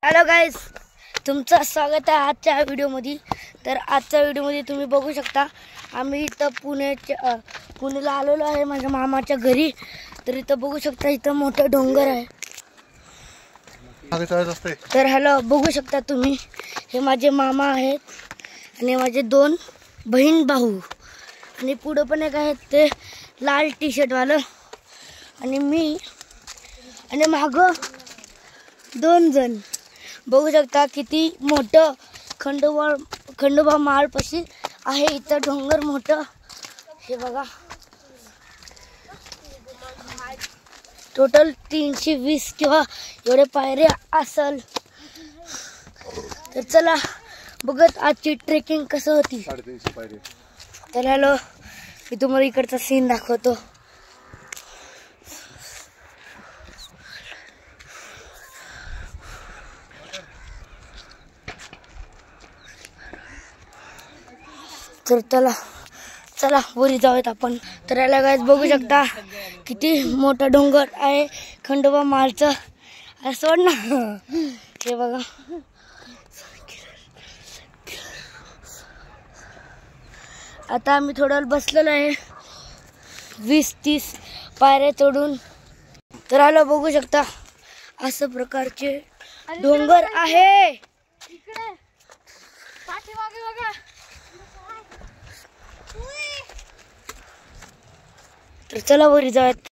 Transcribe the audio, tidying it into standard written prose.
Hello guys, तुमचं स्वागत आहे आजच्या व्हिडिओमध्ये। तर आजच्या व्हिडिओमध्ये तुम्ही बघू शकता आम्ही इथं पुण्याला आलेलो आहे माझ्या मामाच्या घरी। तर इथं बघू शकता इथं मोठं डोंगर आहे। तर हॅलो बघू शकता तुम्ही, हे माझे मामा आहेत आणि माझे दोन बहीण भाऊ आणि पुढे पण एक आहेत ते लाल टी शर्ट वाला आणि मी आणि मागं दोन जण। बघू शकता किती मोठं खंडोबा माळपाशी आहे इथं डोंगर मोठं। हे बघा टोटल 320 किंवा एवढे पायऱ्या असल। तर चला बघत आजची ट्रेकिंग कसं होती। 350 पायरी। तर हॅलो मी तुम्हाला इकडचा सीन दाखवतो। तर चला वरी जाऊयात आपण। तर याला गाइस बघू शकता किती मोठा डोंगर आहे खंडोबा माळचा। सोड ना, हे बघा आता आम्ही थोडं बसलेलो आहे 20-30 पायऱ्या चढून। तर आला बघू शकता असं प्रकारचे डोंगर आहे। तर चला वरी जाऊयात।